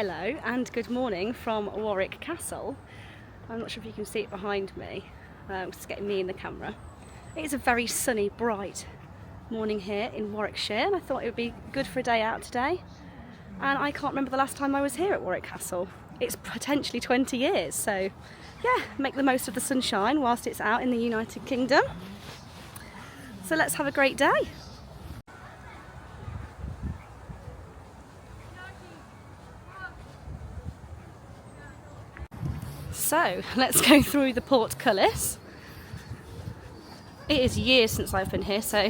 Hello and good morning from Warwick Castle. I'm not sure if you can see it behind me, just getting me in the camera. It is a very sunny, bright morning here in Warwickshire, and I thought it would be good for a day out today. And I can't remember the last time I was here at Warwick Castle. It's potentially 20 years, so yeah, make the most of the sunshine whilst it's out in the United Kingdom. So let's have a great day. So let's go through the portcullis. It is years since I've been here, so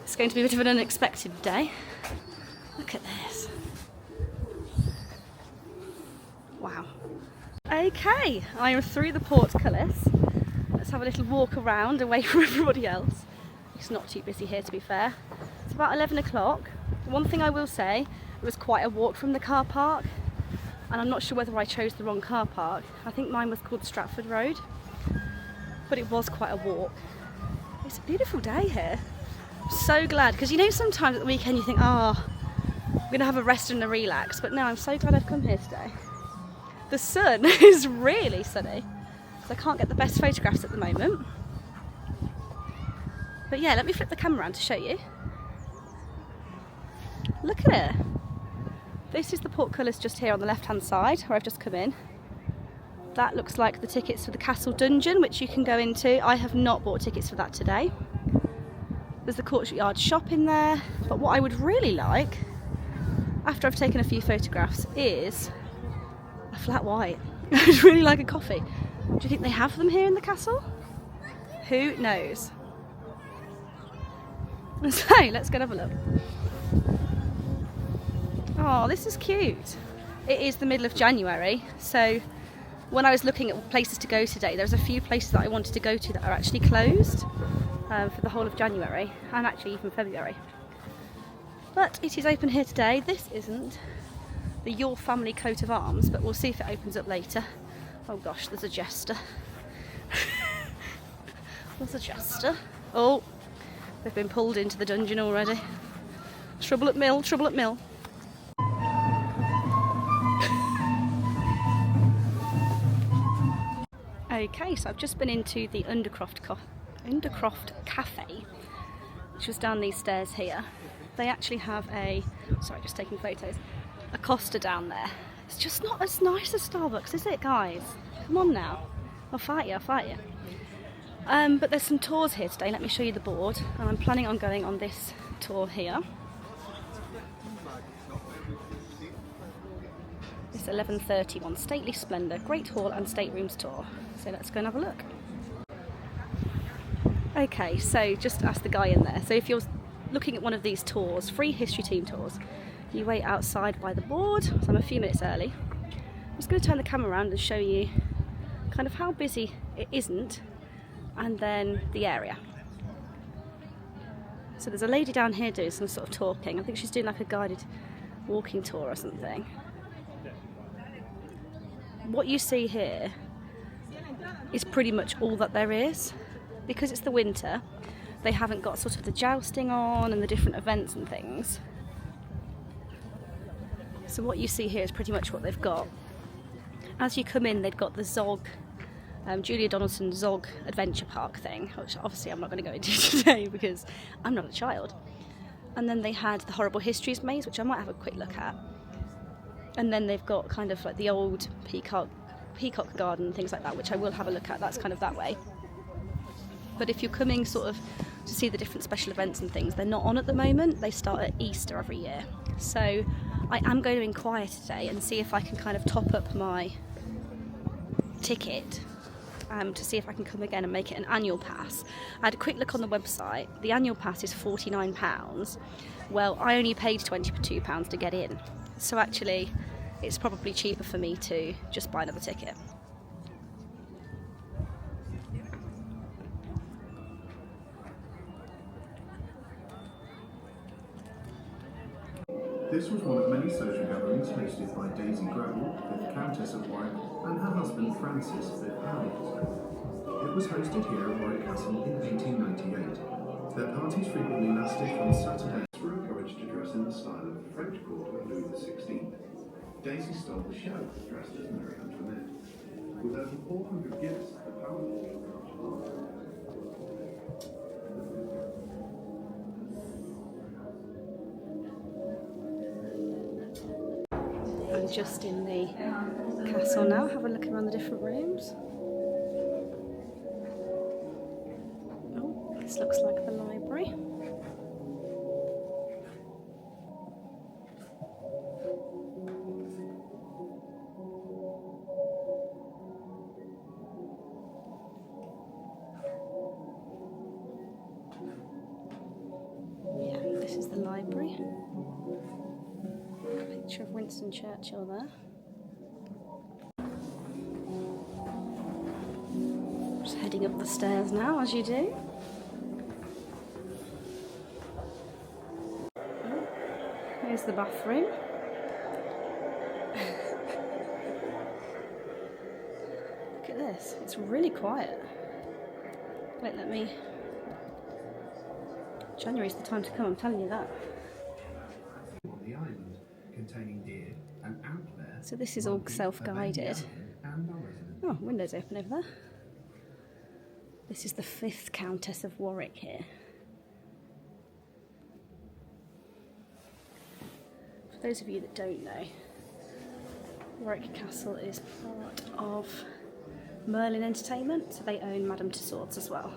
it's going to be a bit of an unexpected day. Look at this. Wow. Okay, I am through the portcullis. Let's have a little walk around away from everybody else. It's not too busy here, to be fair. It's about 11 o'clock. One thing I will say, it was quite a walk from the car park. And I'm not sure whether I chose the wrong car park. I think mine was called Stratford Road, but it was quite a walk. It's a beautiful day here. I'm so glad, because you know sometimes at the weekend you think, oh, I'm going to have a rest and a relax, but no, I'm so glad I've come here today. The sun is really sunny, so I can't get the best photographs at the moment. But yeah, let me flip the camera around to show you. Look at it. This is the portcullis just here on the left hand side where I've just come in. That looks like the tickets for the castle dungeon, which you can go into. I have not bought tickets for that today. There's the courtyard shop in there, but what I would really like, after I've taken a few photographs, is a flat white. I would really like a coffee. Do you think they have them here in the castle? Who knows? So let's go and have a look. Oh, this is cute. It is the middle of January, so when I was looking at places to go today, there's a few places that I wanted to go to that are actually closed for the whole of January, and actually even February. But it is open here today. This isn't the Your Family coat of arms, but we'll see if it opens up later. Oh gosh, there's a jester. There's a jester. Oh, they've been pulled into the dungeon already. Trouble at mill, trouble at mill. Okay, so I've just been into the Undercroft Cafe, which was down these stairs here. They actually have just taking photos, a Costa down there. It's just not as nice as Starbucks, is it, guys? Come on now. I'll fight you. But there's some tours here today. Let me show you the board. And I'm planning on going on this tour here. It's 11:30 one, Stately Splendour, Great Hall and Staterooms tour. So let's go and have a look. Okay, so just ask the guy in there. So if you're looking at one of these tours, free history team tours, you wait outside by the board. So I'm a few minutes early. I'm just going to turn the camera around and show you kind of how busy it isn't, and then the area. So there's a lady down here doing some sort of talking. I think she's doing like a guided walking tour or something. What you see here is pretty much all that there is. Because it's the winter, they haven't got sort of the jousting on and the different events and things. So what you see here is pretty much what they've got. As you come in, they've got the Zog, Julia Donaldson Zog Adventure Park thing, which obviously I'm not going to go into today because I'm not a child. And then they had the Horrible Histories maze, which I might have a quick look at. And then they've got kind of like the old peacock garden and things like that, which I will have a look at. That's kind of that way. But if you're coming sort of to see the different special events and things, they're not on at the moment. They start at Easter every year. So I am going to inquire today and see if I can kind of top up my ticket to see if I can come again and make it an annual pass. I had a quick look on the website. The annual pass is £49. Well, I only paid £22 to get in. So actually, it's probably cheaper for me to just buy another ticket. This was one of many social gatherings hosted by Daisy Greville, 5th Countess of Warwick, and her husband Francis, 5th Earl. It was hosted here at Warwick Castle in 1898. Their parties frequently lasted from Saturdays. Were encouraged to dress in the style of the French court of Louis XVI. Daisy stole the show, dressed as Mary Antoinette. With over 400 gifts, the powerful I'm just in the castle now, have a look around the different rooms. Oh, this looks like the library. Yeah, this is the library. Picture of Winston Churchill there. Just heading up the stairs now, as you do. Oh, here's the bathroom. Look at this, it's really quiet. Wait, let me... January's the time to come, I'm telling you that. on the island, containing deer, and out there. So this is all self-guided. Oh, windows open over there. This is the 5th Countess of Warwick here. For those of you that don't know, Warwick Castle is part of Merlin Entertainment, so they own Madame Tussauds as well.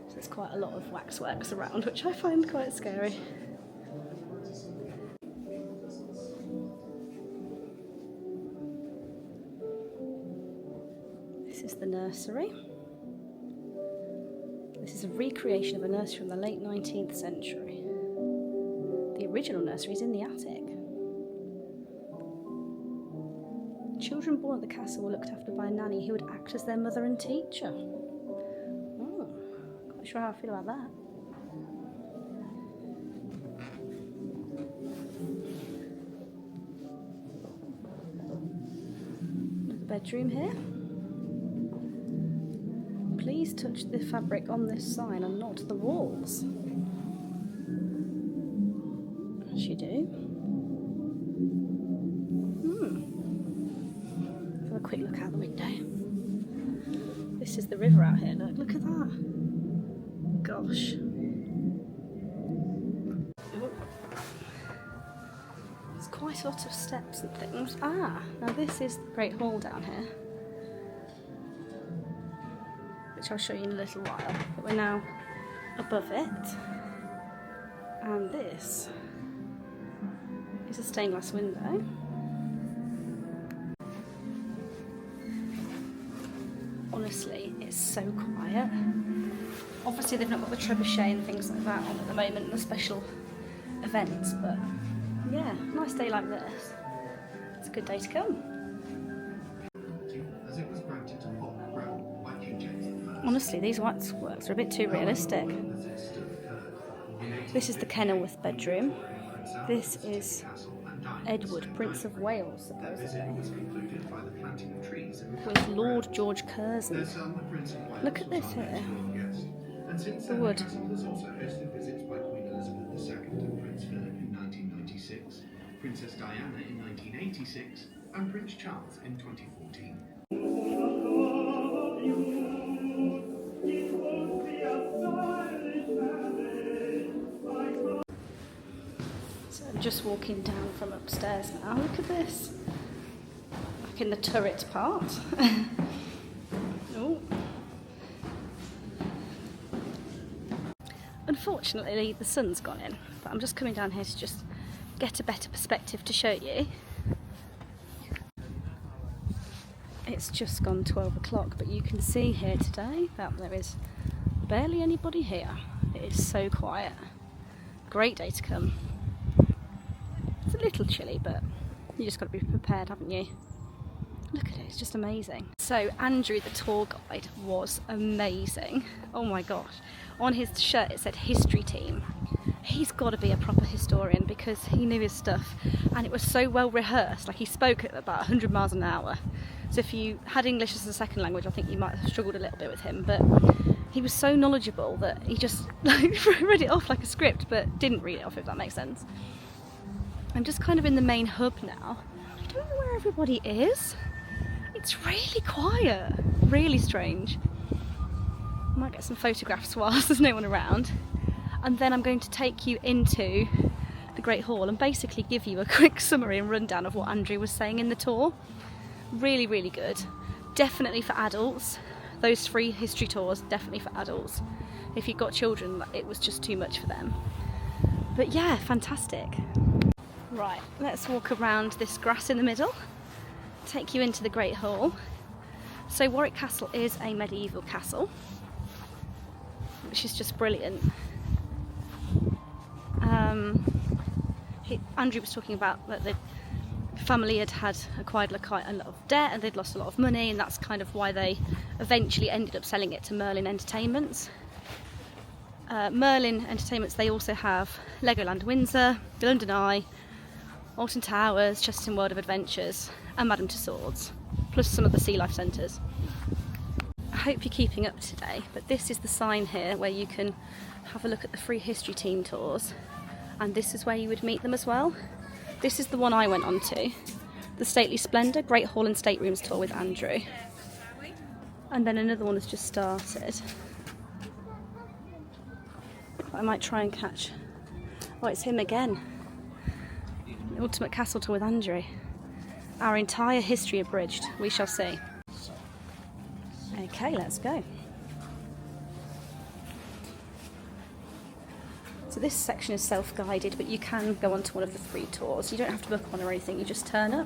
So there's quite a lot of waxworks around, which I find quite scary. This is the nursery. This is a recreation of a nursery from the late 19th century. The original nursery is in the attic. Children born at the castle were looked after by a nanny who would act as their mother and teacher. Oh, not sure how I feel about that. Another bedroom here. Please touch the fabric on this sign and not the walls. As you do. Have a quick look out the window. This is the river out here. Look at that. Gosh. There's quite a lot of steps and things. Now this is the Great Hall down here, which I'll show you in a little while, but we're now above it, and this is a stained glass window. Honestly, it's so quiet. Obviously they've not got the trebuchet and things like that on at the moment and the special events, but yeah, nice day like this. It's a good day to come. As it was granted to Pop Crown by King James I. Honestly, these waxworks are a bit too realistic. This is the Kenilworth bedroom. This is Edward, Prince of Wales, supposedly, with Lord George Curzon. Look at this here. The wood. The castle has also hosted visits by Queen Elizabeth II and Prince Philip in 1996, Princess Diana in 1986, and Prince Charles in 2014. So I'm just walking down from upstairs now. Look at this. Back in the turret part. Oh. Unfortunately, the sun's gone in, but I'm just coming down here to just get a better perspective to show you. It's just gone 12 o'clock, but you can see here today that there is barely anybody here. It is so quiet. Great day to come. It's a little chilly, but you just got to be prepared, haven't you? Look at it, it's just amazing. So Andrew, the tour guide, was amazing. Oh my gosh. On his shirt it said history team. He's got to be a proper historian because he knew his stuff, and it was so well rehearsed. Like, he spoke at about 100 miles an hour. So if you had English as a second language, I think you might have struggled a little bit with him, but he was so knowledgeable that he just read it off like a script, but didn't read it off, if that makes sense. I'm just kind of in the main hub now. don't know where everybody is. It's really quiet, really strange. I might get some photographs whilst there's no one around. And then I'm going to take you into the Great Hall and basically give you a quick summary and rundown of what Andrew was saying in the tour. Really, really good. Definitely for adults. Those free history tours, definitely for adults. If you've got children, it was just too much for them. But yeah, fantastic. Right, let's walk around this grass in the middle, take you into the Great Hall. So Warwick Castle is a medieval castle, which is just brilliant. Andrew was talking about that the family had acquired quite a lot of debt and they'd lost a lot of money, and that's kind of why they eventually ended up selling it to Merlin Entertainments. Merlin Entertainments, they also have Legoland Windsor, the London Eye, Alton Towers, Chesterton World of Adventures and Madame Tussauds, plus some of the sea life centres. I hope you're keeping up today, but this is the sign here where you can have a look at the free history team tours, and this is where you would meet them as well. This is the one I went on to, the Stately Splendour Great Hall and Staterooms tour with Andrew. And then another one has just started. I might try and catch, oh, it's him again. The Ultimate Castle tour with Andrew. Our entire history abridged, we shall see. Okay, let's go. So this section is self-guided, but you can go onto one of the 3 tours. You don't have to book one or anything, you just turn up.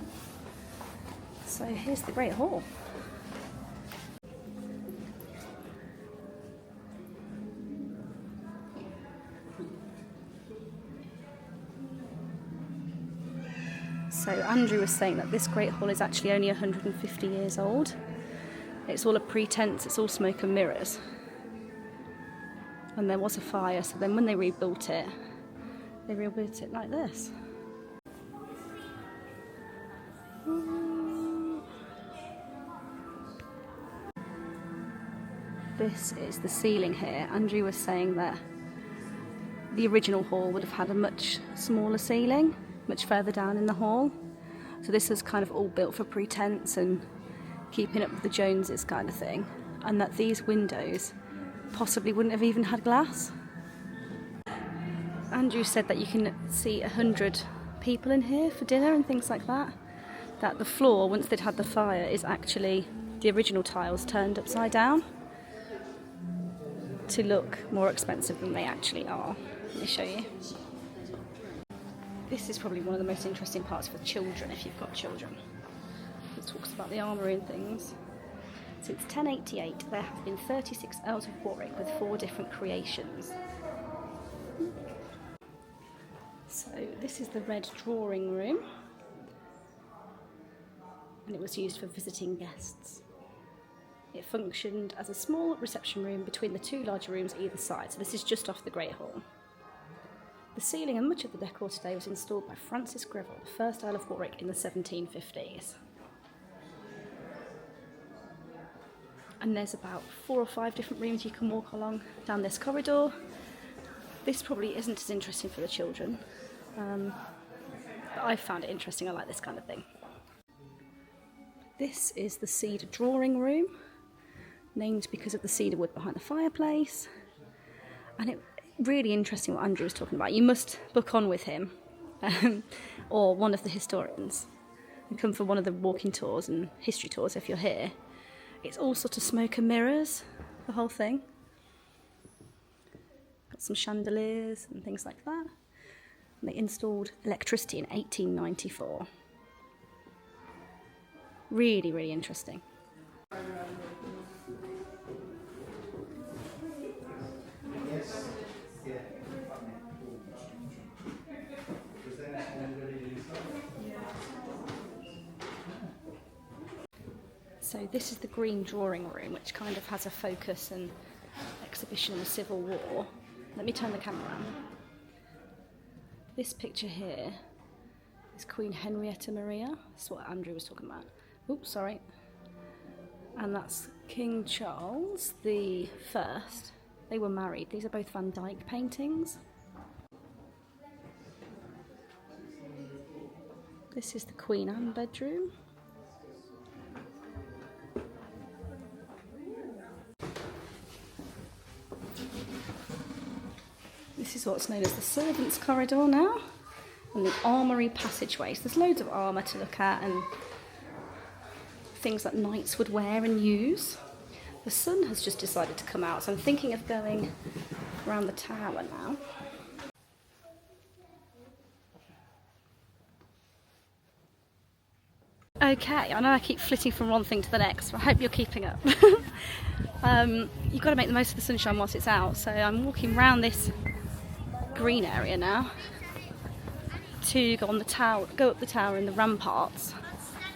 So here's the Great Hall. So Andrew was saying that this Great Hall is actually only 150 years old. It's all a pretense, it's all smoke and mirrors. And there was a fire, so then when they rebuilt it like this. This is the ceiling here. Andrew was saying that the original hall would have had a much smaller ceiling, much further down in the hall. So this is kind of all built for pretense and keeping up with the Joneses kind of thing. And that these windows possibly wouldn't have even had glass. Andrew said that you can see 100 people in here for dinner and things like that. That the floor, once they'd had the fire, is actually the original tiles turned upside down to look more expensive than they actually are. Let me show you. This is probably one of the most interesting parts for children, if you've got children. It talks about the armoury and things. Since 1088, there have been 36 Earls of Warwick with 4 different creations. So this is the red drawing room, and it was used for visiting guests. It functioned as a small reception room between the 2 larger rooms either side, so this is just off the Great Hall. The ceiling and much of the decor today was installed by Francis Greville, the first Earl of Warwick in the 1750s. And there's about 4 or 5 different rooms you can walk along down this corridor. This probably isn't as interesting for the children, but I found it interesting. I like this kind of thing. This is the cedar drawing room, named because of the cedar wood behind the fireplace. And it really interesting what Andrew was talking about. You must book on with him or one of the historians and come for one of the walking tours and history tours if you're here. It's all sort of smoke and mirrors, the whole thing. Got some chandeliers and things like that. And they installed electricity in 1894. Really, really interesting. So this is the green drawing room, which kind of has a focus and exhibition on the Civil War. Let me turn the camera around. This picture here is Queen Henrietta Maria. That's what Andrew was talking about. Oops, sorry. And that's King Charles the First. They were married. These are both Van Dyck paintings. This is the Queen Anne bedroom. This is what's known as the servants' corridor now, and the armoury passageways. There's loads of armour to look at and things that knights would wear and use. The sun has just decided to come out, so I'm thinking of going around the tower now. Okay, I know I keep flitting from one thing to the next, but I hope you're keeping up. You've got to make the most of the sunshine whilst it's out, so I'm walking around this green area now to go on the tower, go up the tower in the ramparts.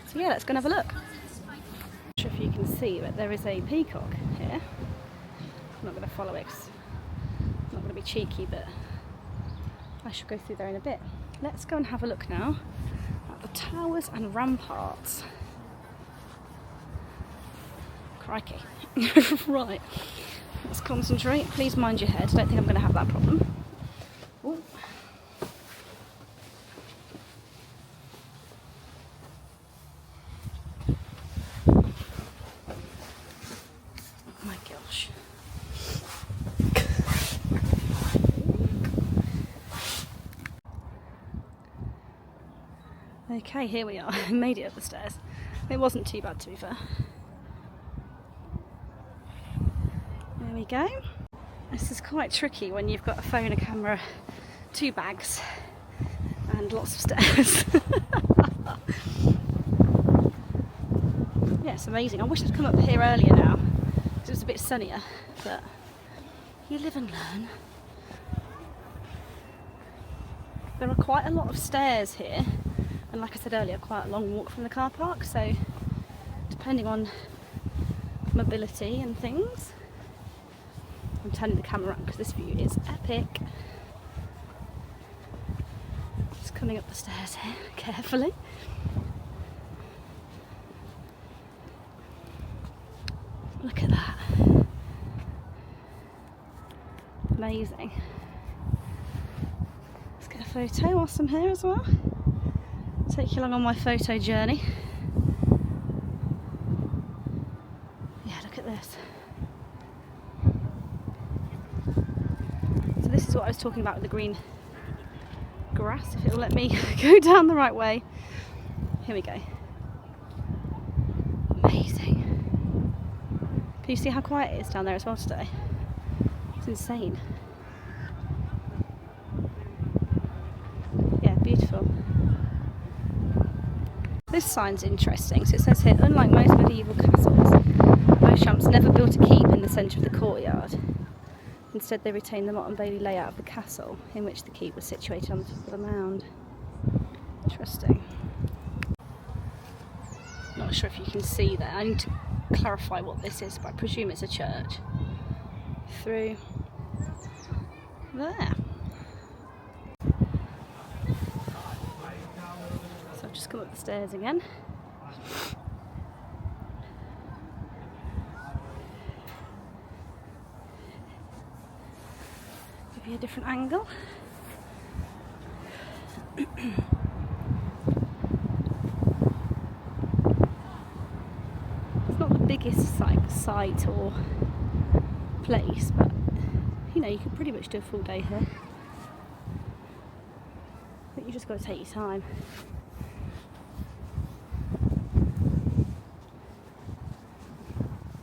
So yeah, let's go and have a look. Not sure if you can see, but there is a peacock here. I'm not going to follow it, 'cause I'm not going to be cheeky, but I shall go through there in a bit. Let's go and have a look now at the towers and ramparts. Crikey. Right, let's concentrate. Please mind your head. I don't think I'm going to have that problem. Ooh. Oh my gosh. Okay, here we are. I made it up the stairs. It wasn't too bad, to be fair. There we go. This is quite tricky when you've got a phone, a camera, 2 bags and lots of stairs. Yeah, it's amazing. I wish I'd come up here earlier now because it was a bit sunnier, but you live and learn. There are quite a lot of stairs here, and like I said earlier, quite a long walk from the car park, so depending on mobility and things. I'm turning the camera around because this view is epic. Just coming up the stairs here, carefully. Look at that. Amazing. Let's get a photo whilst I'm here as well. Take you along on my photo journey. Yeah, look at this. So this is what I was talking about with the green grass, if it will let me go down the right way. Here we go. Amazing. Can you see how quiet it is down there as well today? It's insane. Yeah, beautiful. This sign's interesting. So it says here, unlike most medieval castles, Beauchamp's never built a keep in the centre of the courtyard. Instead, they retained the Motte and Bailey layout of the castle, in which the keep was situated on the top of the mound. Interesting. Not sure if you can see there. I need to clarify what this is, but I presume it's a church. Through there. So I've just come up the stairs again. Give you a different angle. It's not the biggest site or place, but you know, you can pretty much do a full day here. But you just got to take your time.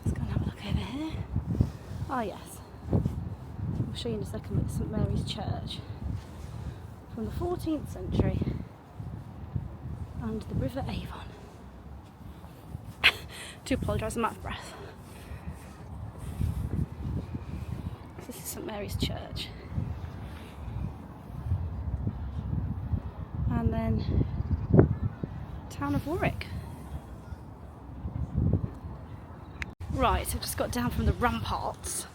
Let's go and have a look over here. Oh yes, I'll show you in a second, but St Mary's Church from the 14th century and the River Avon. To apologise, I'm out of breath. This is St Mary's Church. And then town of Warwick. Right, so I've just got down from the ramparts.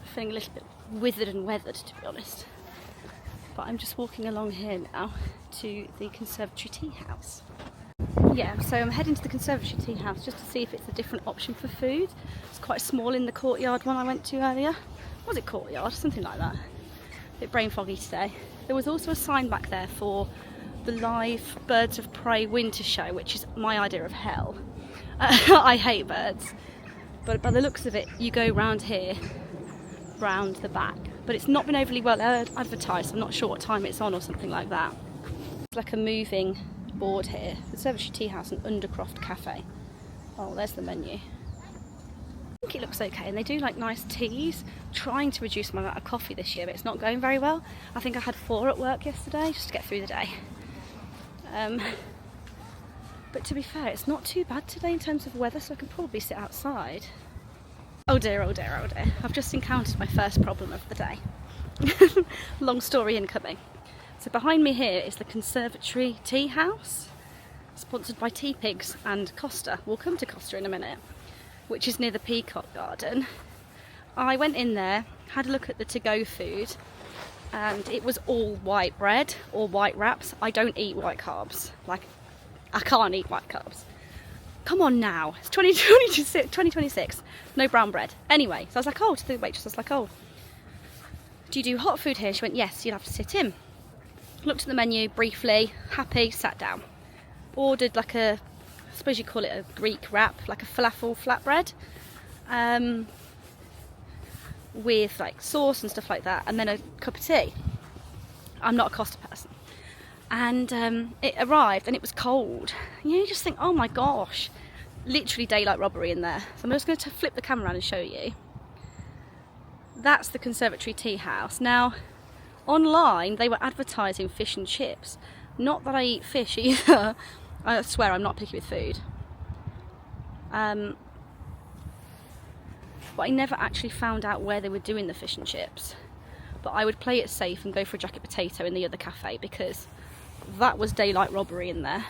I'm feeling a little bit withered and weathered, to be honest. But I'm just walking along here now to the Conservatory Tea House. Yeah, so I'm heading to the Conservatory Tea House just to see if it's a different option for food. It's quite small in the courtyard one I went to earlier. Was it courtyard? Something like that. A bit brain foggy today. There was also a sign back there for the live birds of prey winter show, which is my idea of hell. I hate birds, but by the looks of it you go round here, round the back, but it's not been overly well advertised, so I'm not sure what time it's on or something like that. It's like a moving board here. The Conservatory Tea House and Undercroft Cafe. Oh, there's the menu. I think it looks okay, and they do like nice teas. Trying to reduce my amount of coffee this year, but it's not going very well. I think I had 4 at work yesterday just to get through the day. But to be fair, it's not too bad today in terms of weather, so I can probably sit outside. Oh dear, oh dear, oh dear. I've just encountered my first problem of the day. Long story incoming. So behind me here is the Conservatory Tea House, sponsored by Tea Pigs and Costa. We'll come to Costa in a minute, which is near the Peacock Garden. I went in there, had a look at the to-go food, and it was all white bread or white wraps. I don't eat white carbs. Like, I can't eat white carbs. Come on now, it's 2026, no brown bread. Anyway, so I was like, oh, to the waitress, I was like, oh, do you do hot food here? She went, yes, you'll have to sit in. Looked at the menu briefly, happy, sat down. Ordered like a, I suppose you call it a Greek wrap, like a falafel flatbread, with like sauce and stuff like that, and then a cup of tea. I'm not a Costa person. And it arrived and it was cold. You just think, oh my gosh, literally daylight robbery in there. So I'm just going to flip the camera around and show you. That's the Conservatory Tea House. Now, online they were advertising fish and chips. Not that I eat fish either. I swear I'm not picky with food. But I never actually found out where they were doing the fish and chips. But I would play it safe and go for a jacket potato in the other cafe, because that was daylight robbery in there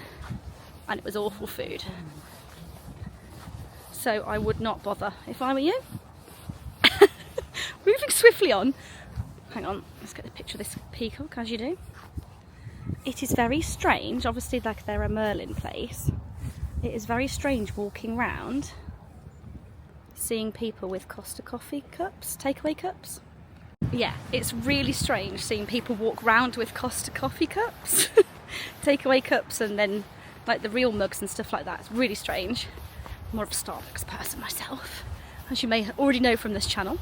and it was awful food. So I would not bother if I were you. Moving swiftly on. Hang on, let's get a picture of this peacock as you do. It is very strange, obviously like they're a Merlin place. It is very strange walking round seeing people with Costa coffee cups, takeaway cups. Yeah, it's really strange seeing people walk round with Costa coffee cups, takeaway cups, and then like the real mugs and stuff like that. It's really strange. I'm more of a Starbucks person myself, as you may already know from this channel.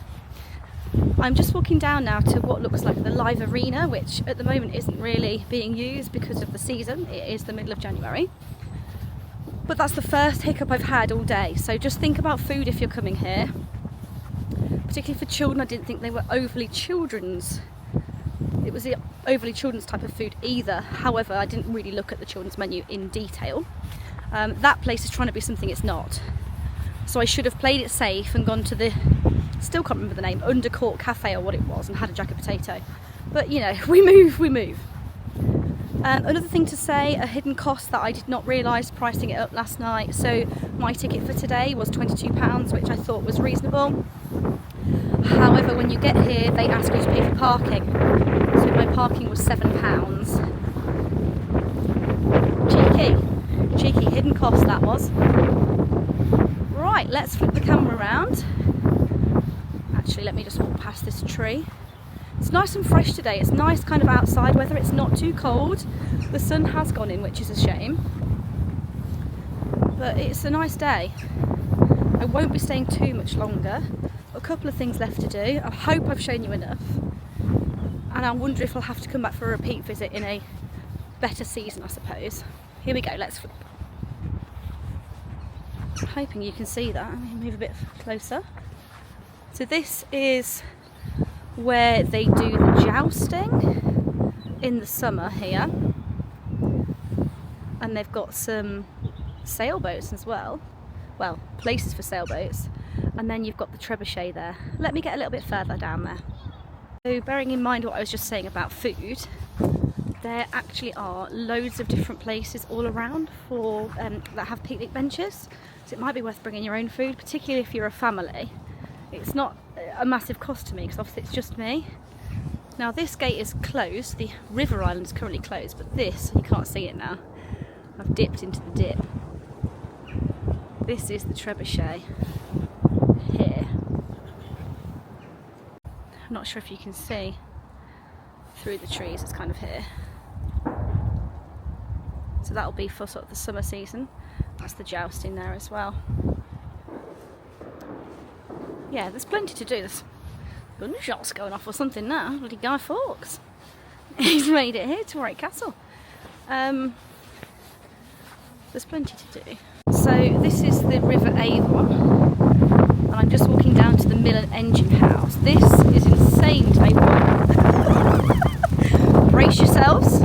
I'm just walking down now to what looks like the live arena, which at the moment isn't really being used because of the season. It is the middle of January. But that's the first hiccup I've had all day. So just think about food if you're coming here. Particularly for children, I didn't think they were overly children's. It was the overly children's type of food either. However, I didn't really look at the children's menu in detail. That place is trying to be something it's not. So I should have played it safe and gone to the, still can't remember the name, Undercourt Cafe or what it was, and had a jacket potato. But you know, we move, we move. Another thing to say, a hidden cost that I did not realise pricing it up last night. So my ticket for today was £22, which I thought was reasonable. However, when you get here, they ask you to pay for parking. So my parking was £7. Cheeky hidden cost that was. Right, let's flip the camera around. Actually, let me just walk past this tree. It's nice and fresh today. It's nice kind of outside weather. It's not too cold. The sun has gone in, which is a shame. But it's a nice day. I won't be staying too much longer. A couple of things left to do. I hope I've shown you enough. And I wonder if I'll have to come back for a repeat visit in a better season, I suppose. Here we go, let's flip. I'm hoping you can see that. Let me move a bit closer. So this is where they do the jousting in the summer here, and they've got some sailboats as well, places for sailboats, and then you've got the trebuchet there. Let me get a little bit further down there. So bearing in mind what I was just saying about food, there actually are loads of different places all around for that have picnic benches, so it might be worth bringing your own food, particularly if you're a family. It's not a massive cost to me because obviously it's just me. Now this gate is closed, the river island is currently closed, but this, you can't see it now, I've dipped into the dip. This is the trebuchet here. I'm not sure if you can see through the trees, it's kind of here. So that'll be for sort of the summer season. That's the jousting there as well. Yeah, there's plenty to do. There's gunshots going off or something now. Bloody Guy Fawkes. He's made it here to Warwick Castle. There's plenty to do. So this is the River Avon, and I'm just walking down to the mill and engine house. This is insane today. Brace yourselves.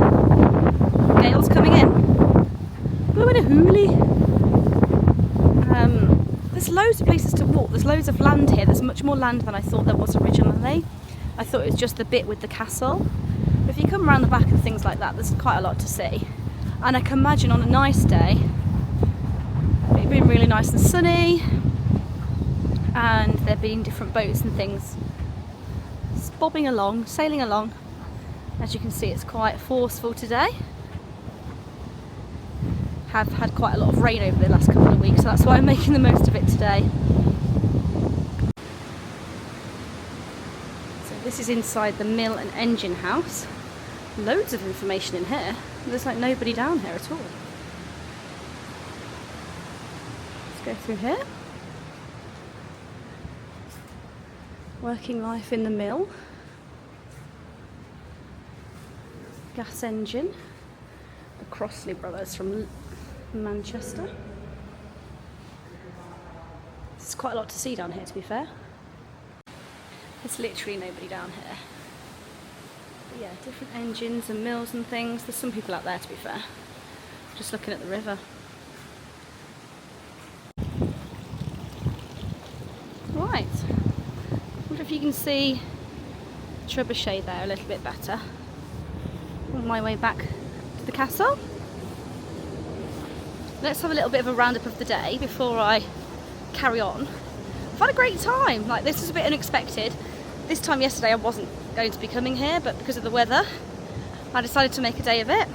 Gale's coming in. Blowing a hoolie. There's loads of places to walk. There's loads of land here. There's much more land than I thought there was originally. I thought it was just the bit with the castle. But if you come around the back and things like that, there's quite a lot to see. And I can imagine on a nice day, it'd been really nice and sunny, and there being different boats and things bobbing along, sailing along. As you can see, it's quite forceful today. Have had quite a lot of rain over the last couple of weeks, so that's why I'm making the most of it today. So this is inside the mill and engine house. Loads of information in here. There's like nobody down here at all. Let's go through here. Working life in the mill. Gas engine. The Crossley brothers from Manchester. There's quite a lot to see down here, to be fair. There's literally nobody down here. But yeah, different engines and mills and things. There's some people out there, to be fair. Just looking at the river. Right. I wonder if you can see Trebuchet there a little bit better. On my way back to the castle. Let's have a little bit of a roundup of the day before I carry on. I've had a great time. Like, this was a bit unexpected. This time yesterday I wasn't going to be coming here, but because of the weather I decided to make a day of it.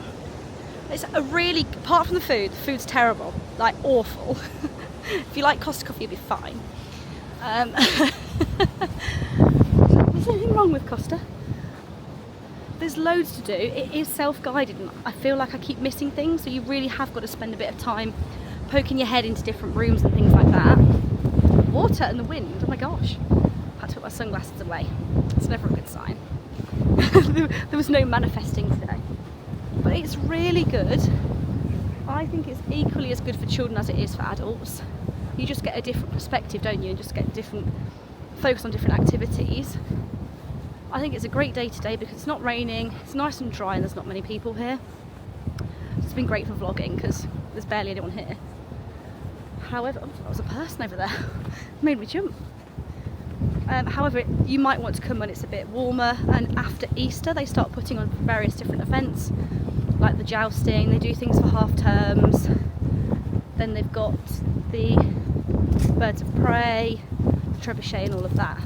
It's a really, apart from the food's terrible, like awful. If you like Costa coffee, you'll be fine. Is there anything wrong with Costa? There's loads to do. It is self-guided and I feel like I keep missing things, so you really have got to spend a bit of time poking your head into different rooms and things like that. Water and the wind, oh my gosh. I had to put my sunglasses away. It's never a good sign. There was no manifesting today. But it's really good. I think it's equally as good for children as it is for adults. You just get a different perspective, don't you? And just get different, focus on different activities. I think it's a great day today because it's not raining, it's nice and dry and there's not many people here. It's been great for vlogging because there's barely anyone here. However, oh, there was a person over there. Made me jump. However, you might want to come when it's a bit warmer, and after Easter they start putting on various different events like the jousting, they do things for half terms, then they've got the birds of prey, the trebuchet and all of that.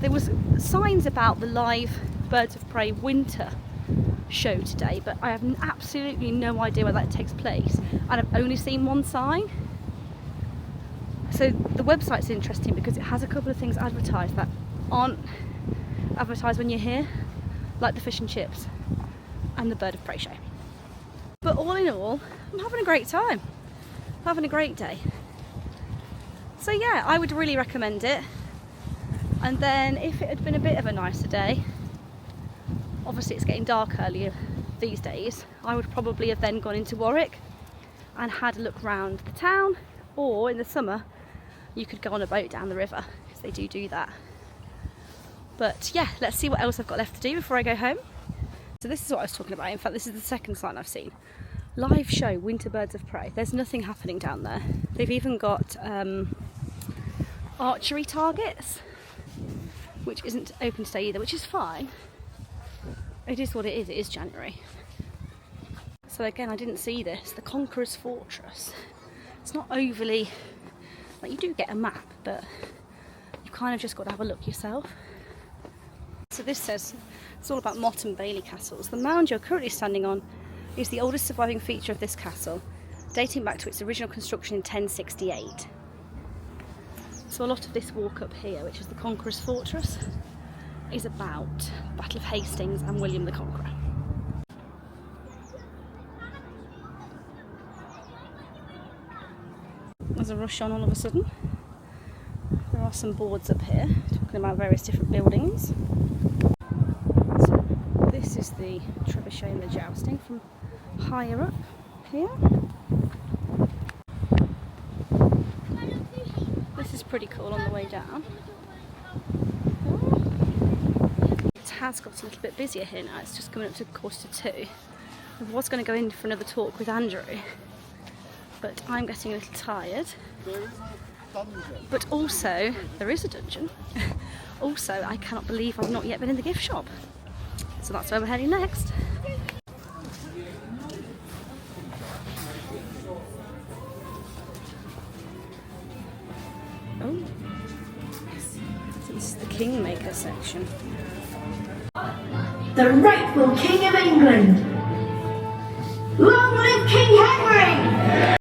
There was signs about the live Birds of Prey winter show today, but I have absolutely no idea where that takes place, and I've only seen one sign. So the website's interesting because it has a couple of things advertised that aren't advertised when you're here, like the fish and chips and the Bird of Prey show. But all in all, I'm having a great time. I'm having a great day. So yeah, I would really recommend it. And then if it had been a bit of a nicer day, obviously it's getting dark earlier these days, I would probably have then gone into Warwick and had a look round the town, or in the summer you could go on a boat down the river because they do that. But yeah, let's see what else I've got left to do before I go home. So this is what I was talking about. In fact, this is the second sign I've seen. Live show, Winter Birds of Prey. There's nothing happening down there. They've even got archery targets, which isn't open today either, which is fine. It is what it is January. So again, I didn't see this, the Conqueror's Fortress. It's not overly, like, you do get a map, but you kind of just got to have a look yourself. So this says, it's all about Motte and Bailey castles. The mound you're currently standing on is the oldest surviving feature of this castle, dating back to its original construction in 1068. So a lot of this walk up here, which is the Conqueror's Fortress, is about Battle of Hastings and William the Conqueror. has a rush on all of a sudden. There are some boards up here talking about various different buildings. So this is the trebuchet and the jousting from higher up here. This is pretty cool on the way down. It has got a little bit busier here now, it's just coming up to 1:45. I was going to go in for another talk with Andrew, but I'm getting a little tired. But also, there is a dungeon. Also, I cannot believe I've not yet been in the gift shop. So that's where we're heading next. Oh, so this is the Kingmaker section. The rightful King of England! Long live King Henry!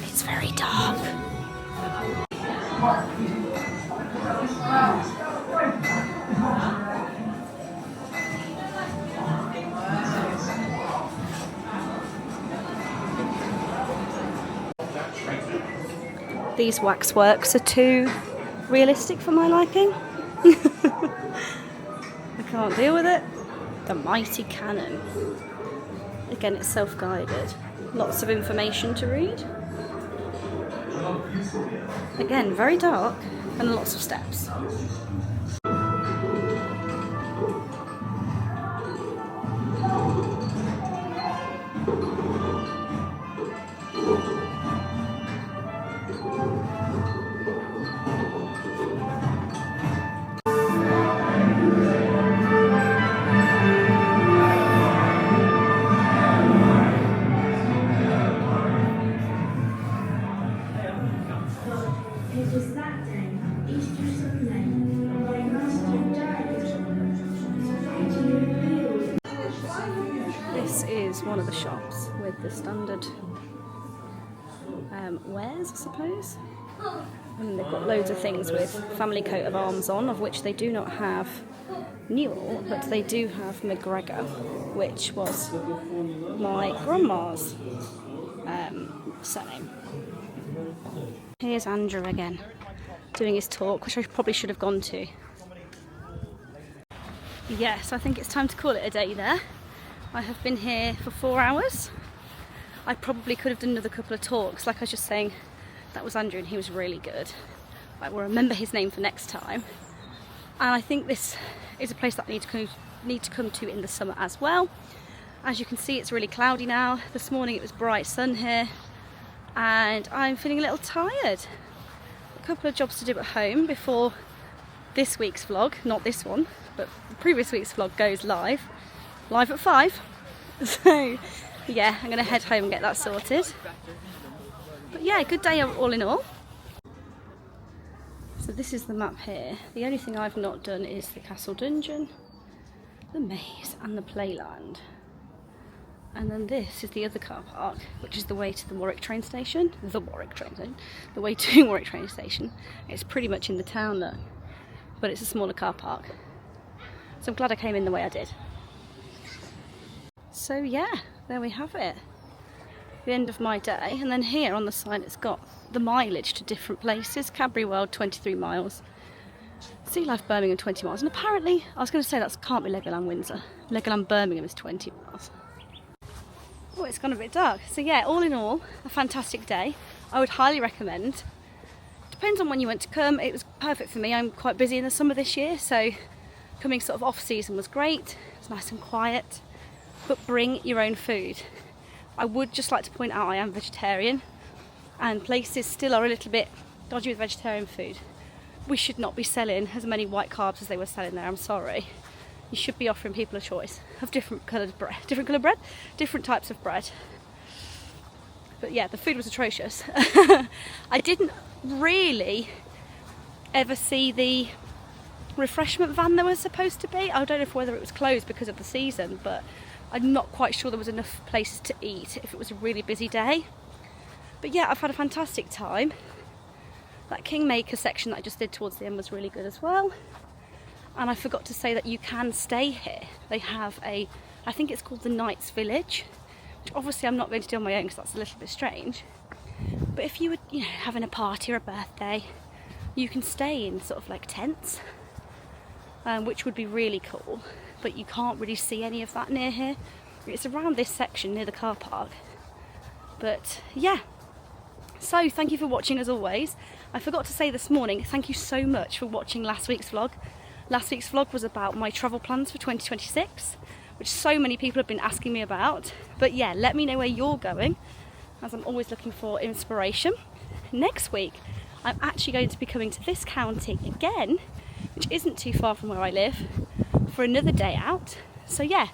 It's very dark. These waxworks are too realistic for my liking. I can't deal with it. The mighty cannon. Again, it's self-guided. Lots of information to read. Again, very dark and lots of steps. It was that day, Easter Sunday, my master died. This is one of the shops with the standard wares, I suppose. And they've got loads of things with family coat of arms on, of which they do not have Newell, but they do have McGregor, which was my grandma's surname. Here's Andrew again, doing his talk, which I probably should have gone to. Yes, I think it's time to call it a day there. I have been here for 4 hours. I probably could have done another couple of talks. Like I was just saying, that was Andrew and he was really good. I will remember his name for next time. And I think this is a place that I need to come to in the summer as well. As you can see, it's really cloudy now. This morning it was bright sun here. And I'm feeling a little tired. A couple of jobs to do at home before this week's vlog, not this one, but the previous week's vlog goes live at 5. So yeah, I'm gonna head home and get that sorted. But yeah, good day all in all. So this is the map here. The only thing I've not done is the castle dungeon, the maze and the playland. And then this is the other car park, which is the way to the Warwick train station. The way to Warwick train station. It's pretty much in the town though, but it's a smaller car park. So I'm glad I came in the way I did. So yeah, there we have it. The end of my day. And then here on the side it's got the mileage to different places. Cadbury World 23 miles. Sea Life Birmingham 20 miles. And apparently, I was going to say that can't be Legoland Windsor. Legoland Birmingham is 20 miles. Oh, it's gone a bit dark. So yeah, all in all, a fantastic day. I would highly recommend. Depends on when you want to come. It was perfect for me. I'm quite busy in the summer this year, so coming sort of off season was great. It's nice and quiet, but bring your own food. I would just like to point out I am vegetarian, and places still are a little bit dodgy with vegetarian food. We should not be selling as many white carbs as they were selling there, I'm sorry. You should be offering people a choice of different coloured bread, different types of bread. But yeah, the food was atrocious. I didn't really ever see the refreshment van there was supposed to be. I don't know whether it was closed because of the season, but I'm not quite sure there was enough places to eat if it was a really busy day. But yeah, I've had a fantastic time. That Kingmaker section that I just did towards the end was really good as well. And I forgot to say that you can stay here. They have I think it's called the Knights Village, which obviously I'm not going to do on my own because that's a little bit strange. But if you were, you know, having a party or a birthday, you can stay in sort of like tents, which would be really cool. But you can't really see any of that near here. It's around this section near the car park. But yeah, so thank you for watching as always. I forgot to say this morning, thank you so much for watching last week's vlog. Last week's vlog was about my travel plans for 2026, which so many people have been asking me about. But yeah, let me know where you're going, as I'm always looking for inspiration. Next week, I'm actually going to be coming to this county again, which isn't too far from where I live, for another day out. So yeah,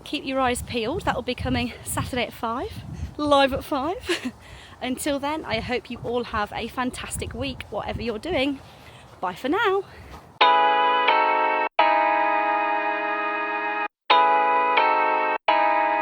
keep your eyes peeled. That will be coming Saturday at 5, live at 5. Until then, I hope you all have a fantastic week, whatever you're doing. Bye for now.